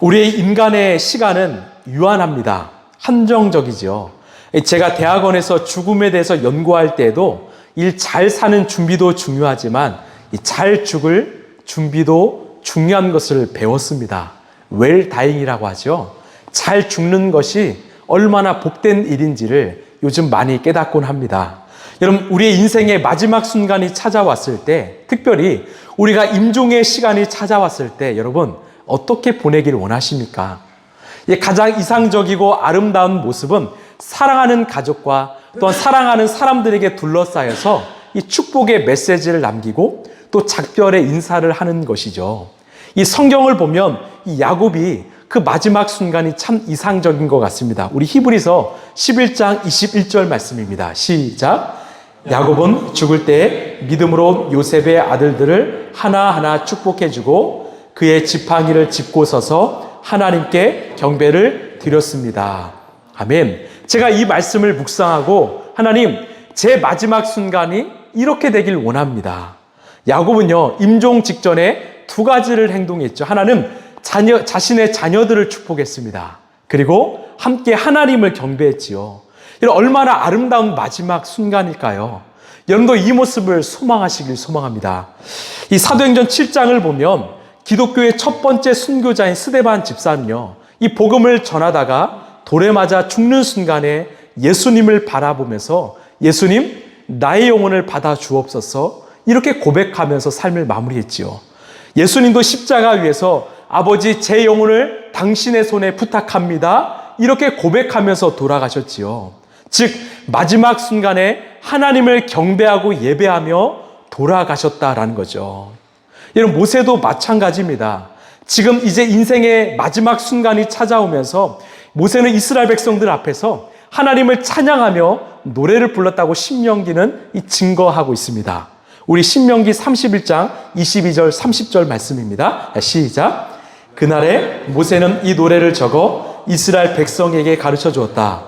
우리 인간의 시간은 유한합니다. 한정적이죠. 제가 대학원에서 죽음에 대해서 연구할 때에도 일 잘 사는 준비도 중요하지만 잘 죽을 준비도 중요한 것을 배웠습니다. 웰다잉이라고 하죠. 잘 죽는 것이 얼마나 복된 일인지를 요즘 많이 깨닫곤 합니다. 여러분, 우리의 인생의 마지막 순간이 찾아왔을 때, 특별히 우리가 임종의 시간이 찾아왔을 때 여러분 어떻게 보내기를 원하십니까? 가장 이상적이고 아름다운 모습은 사랑하는 가족과 또한 사랑하는 사람들에게 둘러싸여서 이 축복의 메시지를 남기고 또 작별의 인사를 하는 것이죠. 이 성경을 보면 이 야곱이 그 마지막 순간이 참 이상적인 것 같습니다. 우리 히브리서 11장 21절 말씀입니다. 시작. 야곱은 죽을 때 믿음으로 요셉의 아들들을 하나하나 축복해주고 그의 지팡이를 짚고 서서 하나님께 경배를 드렸습니다. 아멘. 제가 이 말씀을 묵상하고 하나님, 제 마지막 순간이 이렇게 되길 원합니다. 야곱은요, 임종 직전에 두 가지를 행동했죠. 하나는 자신의 자녀들을 축복했습니다. 그리고 함께 하나님을 경배했지요. 이런 얼마나 아름다운 마지막 순간일까요? 여러분도 이 모습을 소망하시길 소망합니다. 이 사도행전 7장을 보면 기독교의 첫 번째 순교자인 스데반 집사는요, 이 복음을 전하다가 돌에 맞아 죽는 순간에 예수님을 바라보면서 예수님, 나의 영혼을 받아 주옵소서 이렇게 고백하면서 삶을 마무리했지요. 예수님도 십자가 위에서 아버지, 제 영혼을 당신의 손에 부탁합니다 이렇게 고백하면서 돌아가셨지요. 즉 마지막 순간에 하나님을 경배하고 예배하며 돌아가셨다라는 거죠. 여러분, 모세도 마찬가지입니다. 지금 이제 인생의 마지막 순간이 찾아오면서 모세는 이스라엘 백성들 앞에서 하나님을 찬양하며 노래를 불렀다고 신명기는 증거하고 있습니다. 우리 신명기 31장 22절 30절 말씀입니다. 시작. 그날에 모세는 이 노래를 적어 이스라엘 백성에게 가르쳐 주었다.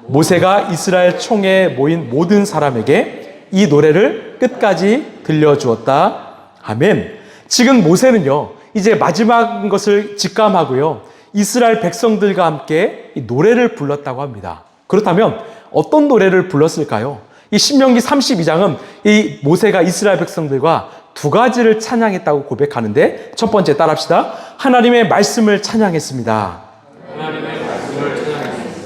모세가 이스라엘 총회에 모인 모든 사람에게 이 노래를 끝까지 들려주었다. 아멘. 지금 모세는요, 이제 마지막 것을 직감하고요, 이스라엘 백성들과 함께 이 노래를 불렀다고 합니다. 그렇다면 어떤 노래를 불렀을까요? 이 신명기 32장은 이 모세가 이스라엘 백성들과 두 가지를 찬양했다고 고백하는데, 첫 번째 따라합시다. 하나님의 말씀을 찬양했습니다.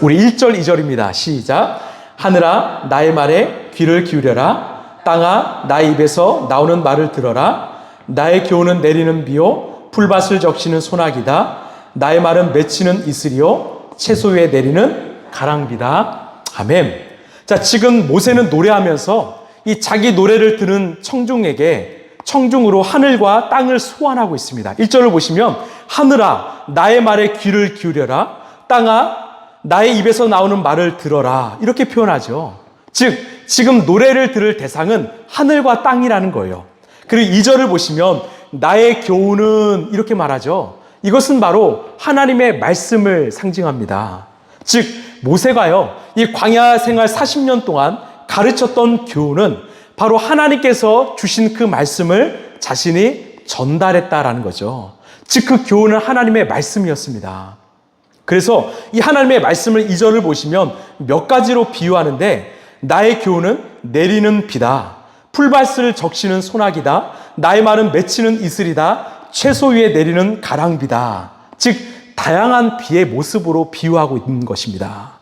우리 1절 2절입니다. 시작. 하늘아, 나의 말에 귀를 기울여라. 땅아, 나의 입에서 나오는 말을 들어라. 나의 교훈은 내리는 비요 풀밭을 적시는 소나기다. 나의 말은 맺히는 이슬이요 채소 위에 내리는 가랑비다. 아멘. 자, 지금 모세는 노래하면서 이 자기 노래를 들은 청중으로 하늘과 땅을 소환하고 있습니다. 1절을 보시면 하늘아, 나의 말에 귀를 기울여라. 땅아, 나의 입에서 나오는 말을 들어라. 이렇게 표현하죠. 즉 지금 노래를 들을 대상은 하늘과 땅이라는 거예요. 그리고 2절을 보시면 나의 교훈은 이렇게 말하죠. 이것은 바로 하나님의 말씀을 상징합니다. 즉 모세가요, 이 광야 생활 40년 동안 가르쳤던 교훈은 바로 하나님께서 주신 그 말씀을 자신이 전달했다라는 거죠. 즉 그 교훈은 하나님의 말씀이었습니다. 그래서 이 하나님의 말씀을 2절을 보시면 몇 가지로 비유하는데, 나의 교훈은 내리는 비다. 풀밭을 적시는 소나기다. 나의 말은 맺히는 이슬이다. 채소 위에 내리는 가랑비다. 즉 다양한 비의 모습으로 비유하고 있는 것입니다.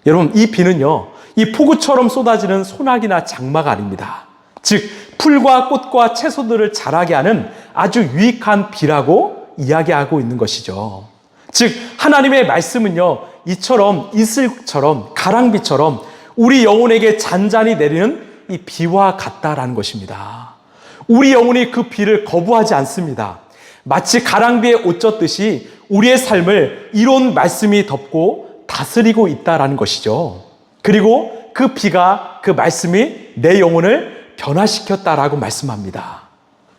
여러분, 이 비는요, 이 폭우처럼 쏟아지는 소나기나 장마가 아닙니다. 즉 풀과 꽃과 채소들을 자라게 하는 아주 유익한 비라고 이야기하고 있는 것이죠. 즉 하나님의 말씀은요, 이처럼 이슬처럼 가랑비처럼 우리 영혼에게 잔잔히 내리는 이 비와 같다라는 것입니다. 우리 영혼이 그 비를 거부하지 않습니다. 마치 가랑비에 옷 젖듯이 우리의 삶을 이로운 말씀이 덮고 다스리고 있다라는 것이죠. 그리고 그 비가, 그 말씀이 내 영혼을 변화시켰다라고 말씀합니다.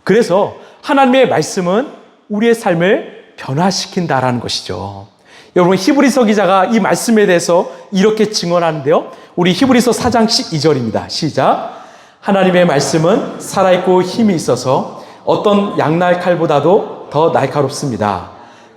그래서 하나님의 말씀은 우리의 삶을 변화시킨다라는 것이죠. 여러분, 히브리서 기자가 이 말씀에 대해서 이렇게 증언하는데요. 우리 히브리서 4장 12절입니다. 시작. 하나님의 말씀은 살아있고 힘이 있어서 어떤 양날 칼보다도 더 날카롭습니다.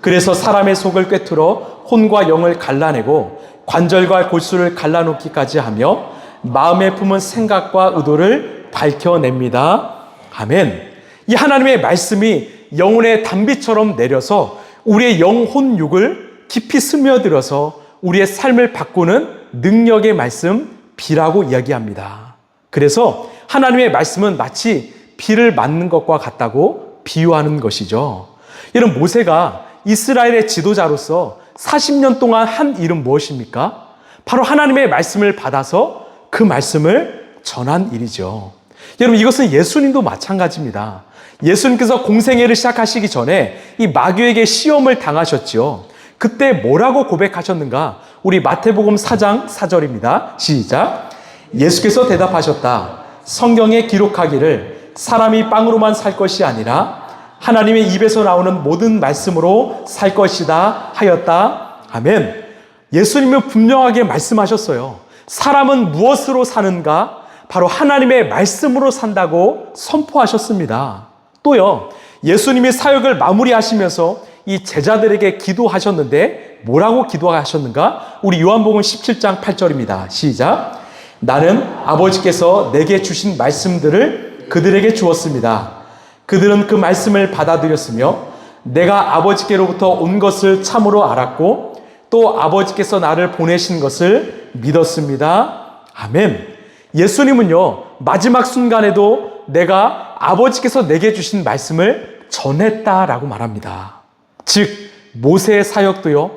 그래서 사람의 속을 꿰뚫어 혼과 영을 갈라내고 관절과 골수를 갈라놓기까지 하며 마음에 품은 생각과 의도를 밝혀냅니다. 아멘. 이 하나님의 말씀이 영혼의 단비처럼 내려서 우리의 영혼 육을 깊이 스며들어서 우리의 삶을 바꾸는 능력의 말씀, 비라고 이야기합니다. 그래서 하나님의 말씀은 마치 비를 맞는 것과 같다고 비유하는 것이죠. 여러분, 모세가 이스라엘의 지도자로서 40년 동안 한 일은 무엇입니까? 바로 하나님의 말씀을 받아서 그 말씀을 전한 일이죠. 여러분, 이것은 예수님도 마찬가지입니다. 예수님께서 공생애를 시작하시기 전에 이 마귀에게 시험을 당하셨죠. 그때 뭐라고 고백하셨는가? 우리 마태복음 4장 4절입니다. 시작. 예수께서 대답하셨다. 성경에 기록하기를 사람이 빵으로만 살 것이 아니라 하나님의 입에서 나오는 모든 말씀으로 살 것이다 하였다. 아멘. 예수님은 분명하게 말씀하셨어요. 사람은 무엇으로 사는가? 바로 하나님의 말씀으로 산다고 선포하셨습니다. 또요, 예수님이 사역을 마무리하시면서 이 제자들에게 기도하셨는데 뭐라고 기도하셨는가? 우리 요한복음 17장 8절입니다. 시작. 나는 아버지께서 내게 주신 말씀들을 그들에게 주었습니다. 그들은 그 말씀을 받아들였으며 내가 아버지께로부터 온 것을 참으로 알았고 또 아버지께서 나를 보내신 것을 믿었습니다. 아멘. 예수님은요, 마지막 순간에도 내가 아버지께서 내게 주신 말씀을 전했다라고 말합니다. 즉, 모세의 사역도요,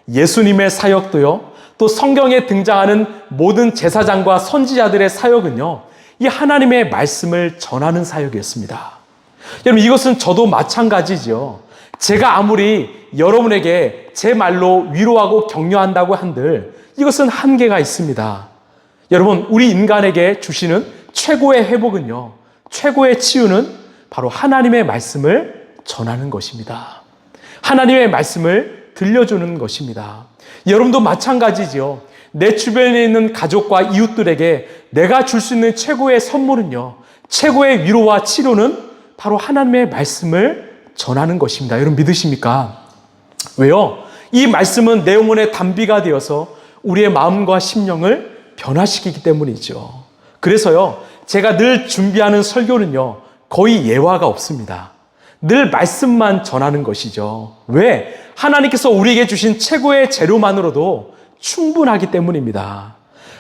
예수님의 사역도요, 또 성경에 등장하는 모든 제사장과 선지자들의 사역은요, 이 하나님의 말씀을 전하는 사역이었습니다. 여러분, 이것은 저도 마찬가지죠. 제가 아무리 여러분에게 제 말로 위로하고 격려한다고 한들 이것은 한계가 있습니다. 여러분, 우리 인간에게 주시는 최고의 회복은요, 최고의 치유는 바로 하나님의 말씀을 전하는 것입니다. 하나님의 말씀을 들려주는 것입니다. 여러분도 마찬가지죠. 내 주변에 있는 가족과 이웃들에게 내가 줄 수 있는 최고의 선물은요, 최고의 위로와 치료는 바로 하나님의 말씀을 전하는 것입니다. 여러분, 믿으십니까? 왜요? 이 말씀은 내 영혼의 단비가 되어서 우리의 마음과 심령을 변화시키기 때문이죠. 그래서요, 제가 늘 준비하는 설교는요, 거의 예화가 없습니다. 늘 말씀만 전하는 것이죠. 왜? 하나님께서 우리에게 주신 최고의 재료만으로도 충분하기 때문입니다.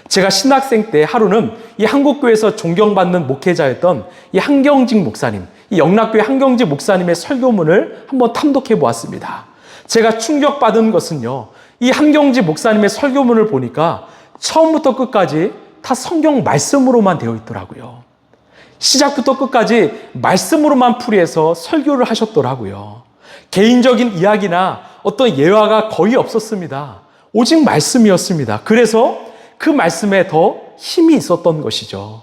제가 신학생 때 하루는 이 한국교회에서 존경받는 목회자였던 이 한경직 목사님, 이 영락교회 한경직 목사님의 설교문을 한번 탐독해 보았습니다. 제가 충격받은 것은요, 이 한경직 목사님의 설교문을 보니까 처음부터 끝까지 다 성경 말씀으로만 되어 있더라고요. 시작부터 끝까지 말씀으로만 풀이해서 설교를 하셨더라고요. 개인적인 이야기나 어떤 예화가 거의 없었습니다. 오직 말씀이었습니다. 그래서 그 말씀에 더 힘이 있었던 것이죠.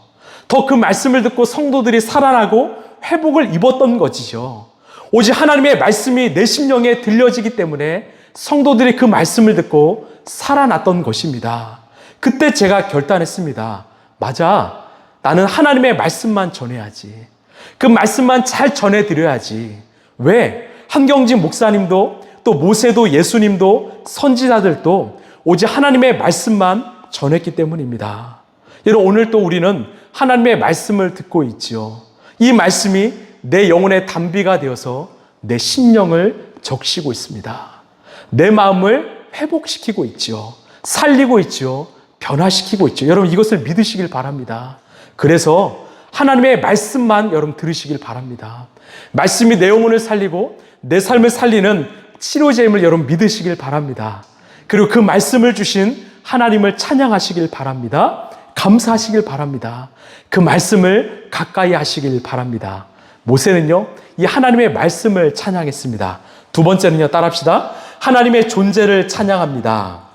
더 그 말씀을 듣고 성도들이 살아나고 회복을 입었던 것이죠. 오직 하나님의 말씀이 내 심령에 들려지기 때문에 성도들이 그 말씀을 듣고 살아났던 것입니다. 그때 제가 결단했습니다. 맞아. 나는 하나님의 말씀만 전해야지. 그 말씀만 잘 전해드려야지. 왜? 한경직 목사님도 또 모세도 예수님도 선지자들도 오직 하나님의 말씀만 전했기 때문입니다. 여러분, 오늘 또 우리는 하나님의 말씀을 듣고 있지요. 이 말씀이 내 영혼의 단비가 되어서 내 심령을 적시고 있습니다. 내 마음을 회복시키고 있지요. 살리고 있지요. 변화시키고 있죠. 여러분, 이것을 믿으시길 바랍니다. 그래서 하나님의 말씀만 여러분 들으시길 바랍니다. 말씀이 내 영혼을 살리고 내 삶을 살리는 치료제임을 여러분 믿으시길 바랍니다. 그리고 그 말씀을 주신 하나님을 찬양하시길 바랍니다. 감사하시길 바랍니다. 그 말씀을 가까이 하시길 바랍니다. 모세는요, 이 하나님의 말씀을 찬양했습니다. 두 번째는요, 따라합시다. 하나님의 존재를 찬양합니다.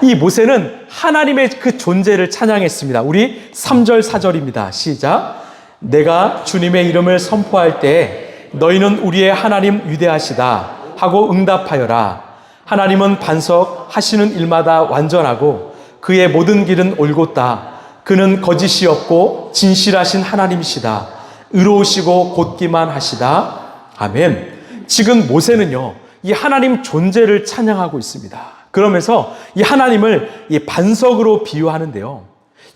이 모세는 하나님의 그 존재를 찬양했습니다. 우리 3절 4절입니다. 시작. 내가 주님의 이름을 선포할 때 너희는 우리의 하나님 위대하시다 하고 응답하여라. 하나님은 반석하시는 일마다 완전하고 그의 모든 길은 올곧다. 그는 거짓이 없고 진실하신 하나님이시다. 의로우시고 곧기만 하시다. 아멘. 지금 모세는요, 이 하나님 존재를 찬양하고 있습니다. 그러면서 이 하나님을 이 반석으로 비유하는데요.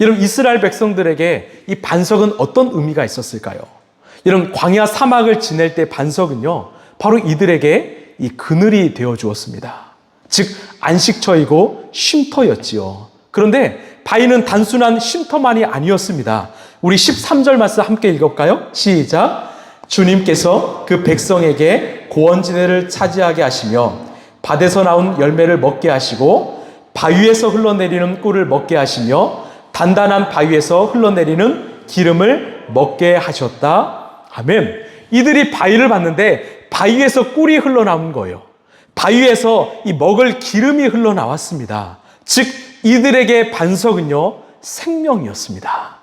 여러분, 이스라엘 백성들에게 이 반석은 어떤 의미가 있었을까요? 여러분, 광야 사막을 지낼 때 반석은요, 바로 이들에게 이 그늘이 되어 주었습니다. 즉, 안식처이고 쉼터였지요. 그런데 바위는 단순한 쉼터만이 아니었습니다. 우리 13절 말씀 함께 읽어볼까요? 시작. 주님께서 그 백성에게 고원지대를 차지하게 하시며 밭에서 나온 열매를 먹게 하시고 바위에서 흘러내리는 꿀을 먹게 하시며 단단한 바위에서 흘러내리는 기름을 먹게 하셨다. 아멘. 이들이 바위를 봤는데 바위에서 꿀이 흘러나온 거예요. 바위에서 이 먹을 기름이 흘러나왔습니다. 즉 이들에게 반석은요, 생명이었습니다.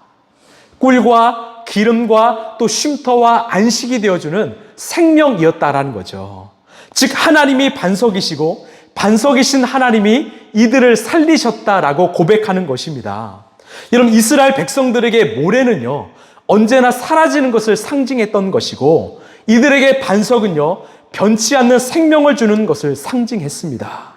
꿀과 기름과 또 쉼터와 안식이 되어주는 생명이었다라는 거죠. 즉 하나님이 반석이시고 반석이신 하나님이 이들을 살리셨다라고 고백하는 것입니다. 여러분, 이스라엘 백성들에게 모래는요, 언제나 사라지는 것을 상징했던 것이고 이들에게 반석은요, 변치 않는 생명을 주는 것을 상징했습니다.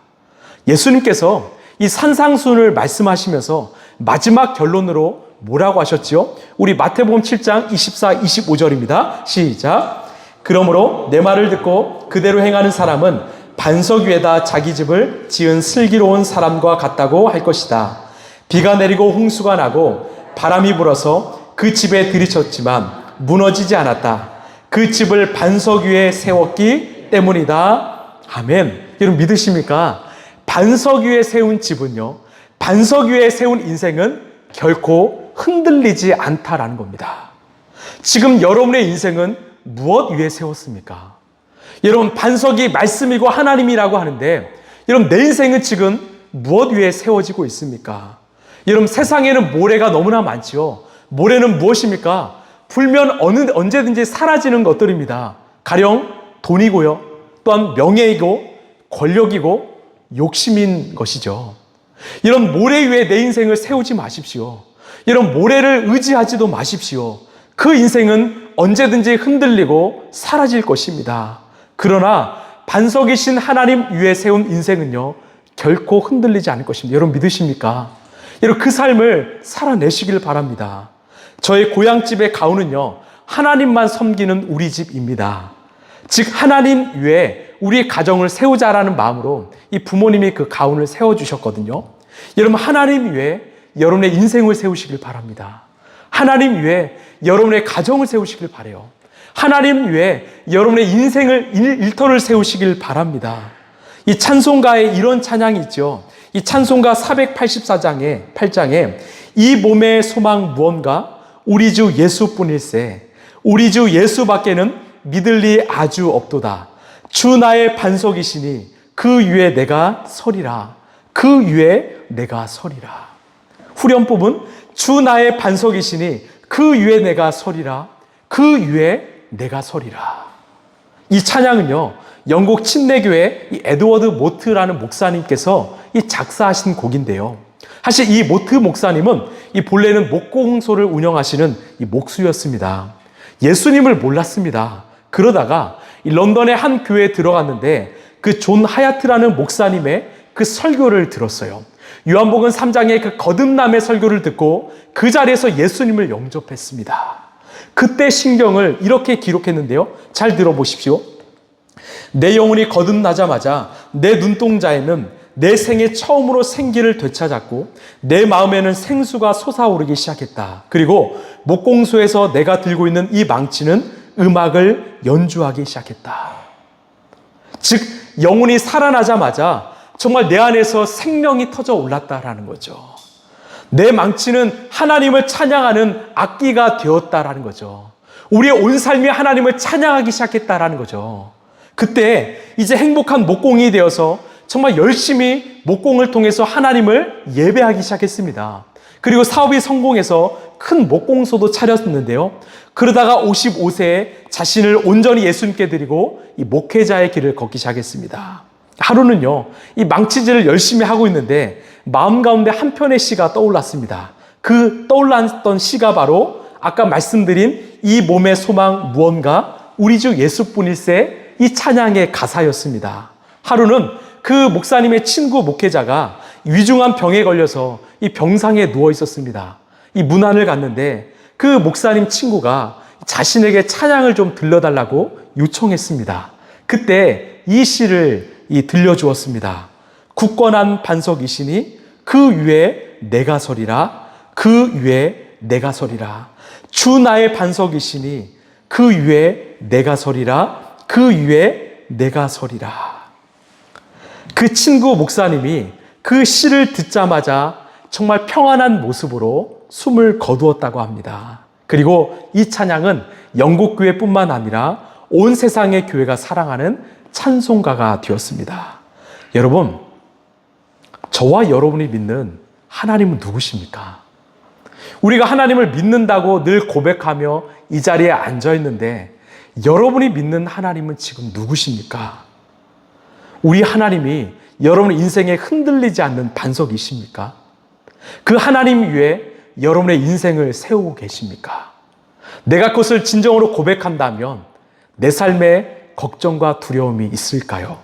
예수님께서 이 산상수훈을 말씀하시면서 마지막 결론으로 뭐라고 하셨지요? 우리 마태복음 7장 24, 25절입니다. 시작. 그러므로 내 말을 듣고 그대로 행하는 사람은 반석 위에다 자기 집을 지은 슬기로운 사람과 같다고 할 것이다. 비가 내리고 홍수가 나고 바람이 불어서 그 집에 들이쳤지만 무너지지 않았다. 그 집을 반석 위에 세웠기 때문이다. 아멘. 여러분 믿으십니까? 반석 위에 세운 집은요, 반석 위에 세운 인생은 결코 흔들리지 않다라는 겁니다. 지금 여러분의 인생은 무엇 위에 세웠습니까? 여러분, 반석이 말씀이고 하나님이라고 하는데 여러분, 내 인생은 지금 무엇 위에 세워지고 있습니까? 여러분, 세상에는 모래가 너무나 많지요. 모래는 무엇입니까? 불면 언제든지 사라지는 것들입니다. 가령 돈이고요, 또한 명예이고 권력이고 욕심인 것이죠. 이런 모래 위에 내 인생을 세우지 마십시오. 이런 모래를 의지하지도 마십시오. 그 인생은 언제든지 흔들리고 사라질 것입니다. 그러나 반석이신 하나님 위에 세운 인생은요, 결코 흔들리지 않을 것입니다. 여러분 믿으십니까? 여러분, 그 삶을 살아내시길 바랍니다. 저의 고향집의 가훈은요, 하나님만 섬기는 우리 집입니다. 즉 하나님 위에 우리 가정을 세우자라는 마음으로 이 부모님이 그 가훈을 세워주셨거든요. 여러분, 하나님 위에 여러분의 인생을 세우시길 바랍니다. 하나님 위에 여러분의 가정을 세우시길 바라요. 하나님 위에 여러분의 인생을 일터를 세우시길 바랍니다. 이 찬송가에 이런 찬양이 있죠. 이 찬송가 484장에 8장에 이 몸의 소망 무언가 우리 주 예수뿐일세. 우리 주 예수밖에는 믿을 리 아주 없도다. 주 나의 반석이시니 그 위에 내가 서리라. 그 위에 내가 서리라. 후렴법은 주 나의 반석이시니 그 위에 내가 서리라. 그 위에 내가 서리라. 이 찬양은요, 영국 침례교회 이 에드워드 모트라는 목사님께서 이 작사하신 곡인데요. 사실 이 모트 목사님은 이 본래는 목공소를 운영하시는 이 목수였습니다. 예수님을 몰랐습니다. 그러다가 이 런던의 한 교회에 들어갔는데 그 존 하야트라는 목사님의 그 설교를 들었어요. 요한복음 3장의 그 거듭남의 설교를 듣고 그 자리에서 예수님을 영접했습니다. 그때 신경을 이렇게 기록했는데요. 잘 들어보십시오. 내 영혼이 거듭나자마자 내 눈동자에는 내 생에 처음으로 생기를 되찾았고 내 마음에는 생수가 솟아오르기 시작했다. 그리고 목공소에서 내가 들고 있는 이 망치는 음악을 연주하기 시작했다. 즉 영혼이 살아나자마자 정말 내 안에서 생명이 터져 올랐다라는 거죠. 내 망치는 하나님을 찬양하는 악기가 되었다라는 거죠. 우리의 온 삶이 하나님을 찬양하기 시작했다라는 거죠. 그때 이제 행복한 목공이 되어서 정말 열심히 목공을 통해서 하나님을 예배하기 시작했습니다. 그리고 사업이 성공해서 큰 목공소도 차렸는데요. 그러다가 55세에 자신을 온전히 예수님께 드리고 이 목회자의 길을 걷기 시작했습니다. 하루는요, 이 망치질을 열심히 하고 있는데 마음 가운데 한 편의 시가 떠올랐습니다. 그 떠올랐던 시가 바로 아까 말씀드린 이 몸의 소망 무언가 우리 주 예수뿐일세 이 찬양의 가사였습니다. 하루는 그 목사님의 친구 목회자가 위중한 병에 걸려서 이 병상에 누워 있었습니다. 이 문안을 갔는데 그 목사님 친구가 자신에게 찬양을 좀 들려달라고 요청했습니다. 그때 이 시를 들려주었습니다. 굳건한 반석이시니 그 위에 내가 서리라. 그 위에 내가 서리라. 주 나의 반석이시니 그 위에 내가 서리라. 그 위에 내가 서리라. 그 친구 목사님이 그 시를 듣자마자 정말 평안한 모습으로 숨을 거두었다고 합니다. 그리고 이 찬양은 영국 교회뿐만 아니라 온 세상의 교회가 사랑하는 찬송가가 되었습니다. 여러분, 저와 여러분이 믿는 하나님은 누구십니까? 우리가 하나님을 믿는다고 늘 고백하며 이 자리에 앉아 있는데 여러분이 믿는 하나님은 지금 누구십니까? 우리 하나님이 여러분의 인생에 흔들리지 않는 반석이십니까? 그 하나님 위에 여러분의 인생을 세우고 계십니까? 내가 그것을 진정으로 고백한다면 내 삶에 걱정과 두려움이 있을까요?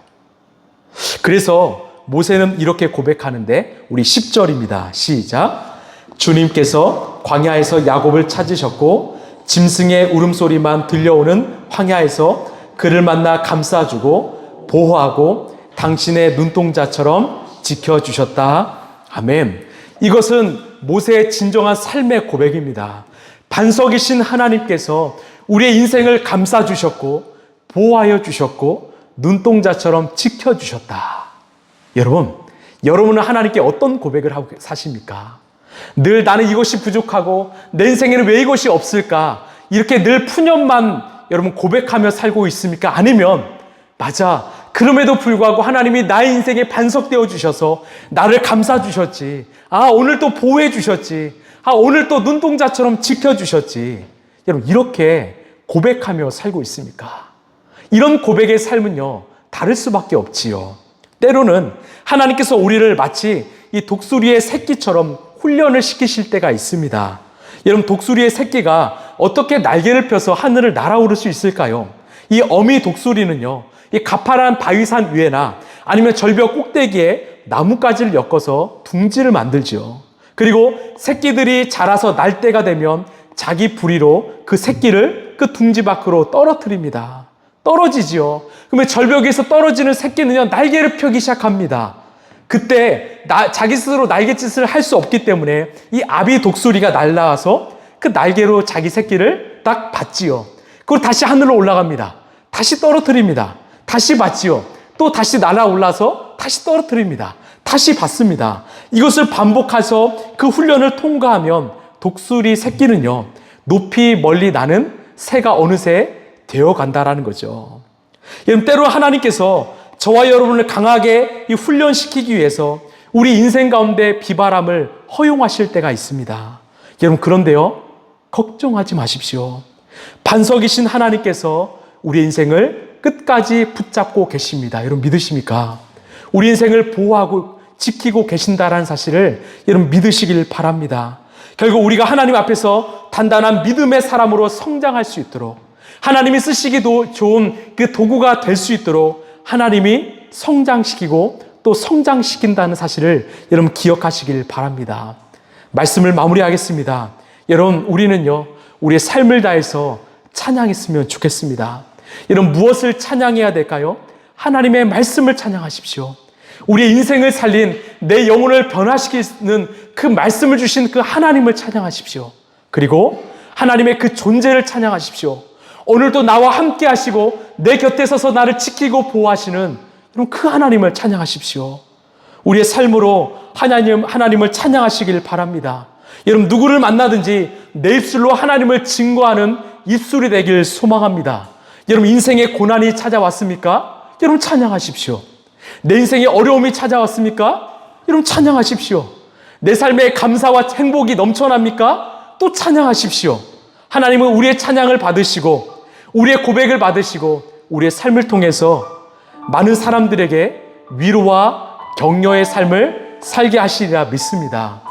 그래서 모세는 이렇게 고백하는데 우리 10절입니다. 시작. 주님께서 광야에서 야곱을 찾으셨고 짐승의 울음소리만 들려오는 황야에서 그를 만나 감싸주고 보호하고 당신의 눈동자처럼 지켜주셨다. 아멘. 이것은 모세의 진정한 삶의 고백입니다. 반석이신 하나님께서 우리의 인생을 감싸주셨고 보호하여 주셨고 눈동자처럼 지켜주셨다. 여러분, 여러분은 하나님께 어떤 고백을 하고 사십니까? 늘 나는 이것이 부족하고 내 인생에는 왜 이것이 없을까? 이렇게 늘 푸념만 여러분 고백하며 살고 있습니까? 아니면 맞아, 그럼에도 불구하고 하나님이 나의 인생에 반석되어 주셔서 나를 감싸주셨지. 오늘 또 보호해 주셨지. 오늘 또 눈동자처럼 지켜주셨지. 여러분, 이렇게 고백하며 살고 있습니까? 이런 고백의 삶은요, 다를 수밖에 없지요. 때로는 하나님께서 우리를 마치 이 독수리의 새끼처럼 훈련을 시키실 때가 있습니다. 여러분, 독수리의 새끼가 어떻게 날개를 펴서 하늘을 날아오를 수 있을까요? 이 어미 독수리는요, 이 가파른 바위산 위에나 아니면 절벽 꼭대기에 나뭇가지를 엮어서 둥지를 만들지요. 그리고 새끼들이 자라서 날 때가 되면 자기 부리로 그 새끼를 그 둥지 밖으로 떨어뜨립니다. 떨어지지요. 그러면 절벽에서 떨어지는 새끼는요, 날개를 펴기 시작합니다. 그때 자기 스스로 날갯짓을 할 수 없기 때문에 이 아비 독수리가 날아와서 그 날개로 자기 새끼를 딱 받지요. 그리고 다시 하늘로 올라갑니다. 다시 떨어뜨립니다. 다시 받지요. 또 다시 날아올라서 다시 떨어뜨립니다. 다시 받습니다. 이것을 반복해서 그 훈련을 통과하면 독수리 새끼는요, 높이 멀리 나는 새가 어느새 되어간다라는 거죠. 여러분, 때로 하나님께서 저와 여러분을 강하게 훈련시키기 위해서 우리 인생 가운데 비바람을 허용하실 때가 있습니다. 여러분, 그런데요, 걱정하지 마십시오. 반석이신 하나님께서 우리 인생을 끝까지 붙잡고 계십니다. 여러분, 믿으십니까? 우리 인생을 보호하고 지키고 계신다라는 사실을 여러분 믿으시길 바랍니다. 결국 우리가 하나님 앞에서 단단한 믿음의 사람으로 성장할 수 있도록, 하나님이 쓰시기도 좋은 그 도구가 될 수 있도록 하나님이 성장시키고 또 성장시킨다는 사실을 여러분 기억하시길 바랍니다. 말씀을 마무리하겠습니다. 여러분, 우리는요, 우리의 삶을 다해서 찬양했으면 좋겠습니다. 여러분, 무엇을 찬양해야 될까요? 하나님의 말씀을 찬양하십시오. 우리의 인생을 살린, 내 영혼을 변화시키는 그 말씀을 주신 그 하나님을 찬양하십시오. 그리고 하나님의 그 존재를 찬양하십시오. 오늘도 나와 함께 하시고 내 곁에 서서 나를 지키고 보호하시는 여러분, 그 하나님을 찬양하십시오. 우리의 삶으로 하나님을 찬양하시길 바랍니다. 여러분, 누구를 만나든지 내 입술로 하나님을 증거하는 입술이 되길 소망합니다. 여러분, 인생에 고난이 찾아왔습니까? 여러분, 찬양하십시오. 내 인생에 어려움이 찾아왔습니까? 여러분, 찬양하십시오. 내 삶에 감사와 행복이 넘쳐납니까? 또 찬양하십시오. 하나님은 우리의 찬양을 받으시고 우리의 고백을 받으시고 우리의 삶을 통해서 많은 사람들에게 위로와 격려의 삶을 살게 하시리라 믿습니다.